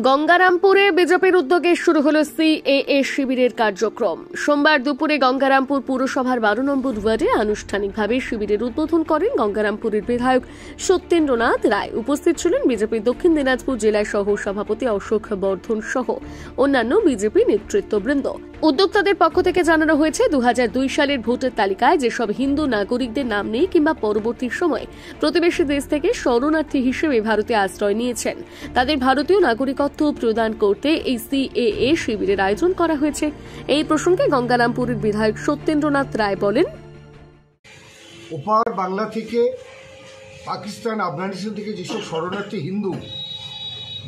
গঙ্গারামপুরে বিজেপির উদ্যোগে শুরু হলো সিএএ শিবিরের কার্যক্রম। সোমবার দুপুরে গঙ্গারামপুর পুরসভার 12 নম্বর ওয়ার্ডে আনুষ্ঠানিকভাবে শিবিরের উদ্বোধন করেন গঙ্গারামপুরের বিধায়ক সত্যেন্দ্রনাথ রায়। উপস্থিত ছিলেন বিজেপির দক্ষিণ দিনাজপুর জেলা সহ সভাপতি অশোক বর্ধন সহ অন্যান্য বিজেপি নেতৃত্ববৃন্দ। উদ্যোক্তাদের পক্ষ থেকে জানানো হয়েছে, 2002 সালের ভোটার তালিকায় যেসব হিন্দু নাগরিকদের নাম নেই কিংবা পরবর্তী সময়ে প্রতিবেশী দেশ থেকে শরণার্থী হিসেবে ভারতে আশ্রয় নিয়েছেন, তাদের ভারতীয় নাগরিকত্ব প্রদান করতে এই সিএএ শিবিরের আয়োজন করা হয়েছে। এই প্রসঙ্গে গঙ্গারামপুরের বিধায়ক সত্যেন্দ্রনাথ রায় বলেন, ওপার বাংলা থেকে, পাকিস্তান, আফগানিস্তান থেকে যেসব শরণার্থী হিন্দু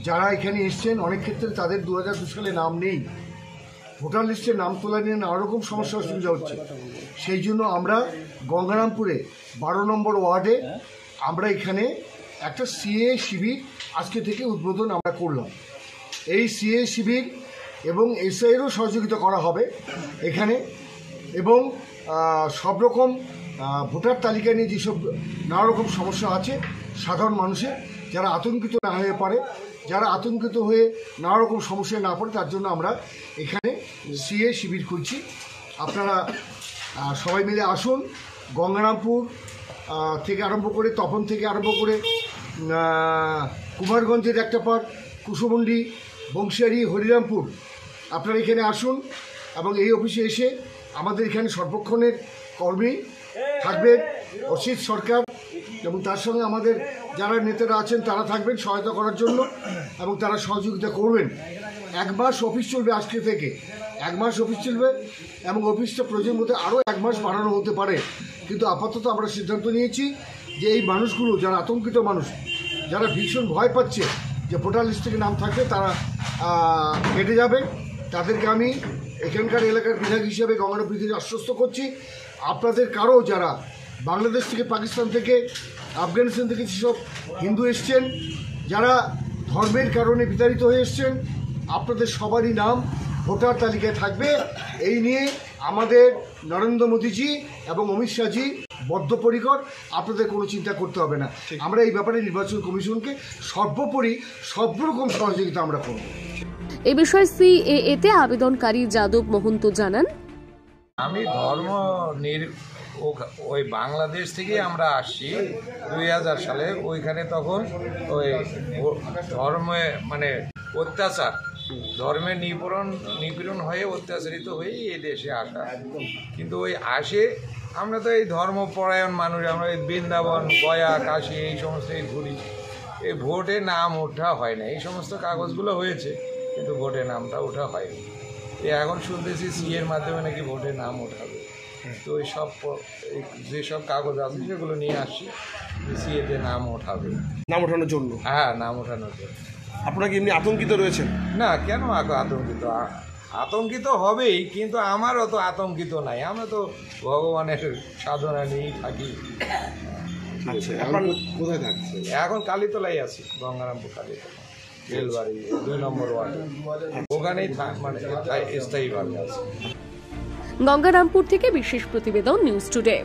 যারা এখানে এসছেন, অনেক ক্ষেত্রে তাদের 2002 সালে নাম নেই, ভোটার লিস্টে নাম তোলা নিয়ে নানা রকম সমস্যা অসুবিধা হচ্ছে। সেই জন্য আমরা গঙ্গারামপুরে 12 নম্বর ওয়ার্ডে আমরা এখানে একটা সিএ শিবির আজকে থেকে উদ্বোধন আমরা করলাম। এই সিএ শিবির এবং এসআইয়েরও সহযোগিতা করা হবে এখানে, এবং সব রকম ভোটার তালিকা নিয়ে যেসব নানা রকম সমস্যা আছে সাধারণ মানুষের, যারা আতঙ্কিত না হয়ে পারে, যারা আতঙ্কিত হয়ে নানা রকম সমস্যায় না পড়ে, তার জন্য আমরা এখানে সিএ শিবির খুলছি। আপনারা সবাই মিলে আসুন। গঙ্গারামপুর থেকে আরম্ভ করে, তপন থেকে আরম্ভ করে, কুমারগঞ্জের একটা পার্ট, কুশমন্ডি, বংশিয়ারি, হরিরামপুর, আপনারা এখানে আসুন এবং এই অফিসে এসে আমাদের এখানে সর্বক্ষণের কর্মী থাকবেন অসিত সরকার, এবং তার সঙ্গে আমাদের যারা নেতারা আছেন তারা থাকবেন সহায়তা করার জন্য, এবং তারা সহযোগিতা করবেন। 1 মাস অফিস চলবে আজকে থেকে, 1 মাস অফিস চলবে, এবং অফিসটা প্রয়োজন মধ্যে আরও 1 মাস বাড়ানো হতে পারে। কিন্তু আপাতত আমরা সিদ্ধান্ত নিয়েছি যে এই মানুষগুলো যারা আতঙ্কিত মানুষ, যারা ভীষণ ভয় পাচ্ছে যে ভোটার লিস্ট থেকে নাম থাকলে তারা কেটে যাবে, তাদেরকে আমি এখানকার এলাকার বিধায়ক হিসেবে গঙ্গারামপুর থেকে আশ্বস্ত করছি, আপনাদের কারো যারা বাংলাদেশ থেকে, পাকিস্তান থেকে, আফগানিস্তান থেকে যেসব হিন্দু এসছেন, যারা ধর্মের কারণে বিতাড়িত হয়ে এসছেন, আপনাদের সবারই নাম ভোটার তালিকায় থাকবে। এই নিয়ে আমাদের নরেন্দ্র মোদীজি এবং অমিত শাহজি বদ্ধপরিকর, আপনাদের কোনো চিন্তা করতে হবে না। আমরা এই ব্যাপারে নির্বাচন কমিশনকে সর্বোপরি সব রকম সহযোগিতা আমরা করব। এই বিষয়ে সিএএতে আবেদনকারী যাদব মহন্ত জানান, আমি ওই বাংলাদেশ থেকে আমরা আসছি 2000 সালে। ওইখানে তখন ওই ধর্মে মানে অত্যাচার, ধর্মের নিপীড়ন হয়ে অত্যাচারিত হয়ে এই দেশে আসা। কিন্তু ওই আসে আমরা তো এই ধর্মপরায়ণ মানুষ, আমরা এই বৃন্দাবন, গয়া, কাশী এই সমস্ত ঘুরি। এই ভোটে নাম ওঠা হয় না, এই সমস্ত কাগজগুলো হয়েছে কিন্তু ভোটে নামটা ওঠা হয়নি। এখন শুনতেছি সিএর মাধ্যমে নাকি ভোটে নাম ওঠাবে। তো ওই সব যেসব কাগজ আছে সেগুলো নিয়ে আসছি, সিএতে নাম ওঠাবে, নাম ওঠানোর জন্য। হ্যাঁ, নাম ওঠানোর জন্য। আপনারা কি এমনি আতঙ্কিত রয়েছেন? না, কেন আতঙ্কিত হবেই, কিন্তু আমার অত আতঙ্কিত নাই। আমরা তো ভগবানের সাধনা নিয়েই থাকি। আচ্ছা, এখন কোথায় থাকছে? এখন কালীতলায় আছি, গঙ্গারামপুর কালীতলা, বেলবাড়ি 2 নম্বর ওয়ার্ডে, ওখানেই মানে স্থায়ীভাবে আছে। গঙ্গারামপুর থেকে বিশেষ প্রতিবেদন, নিউজ টুডে।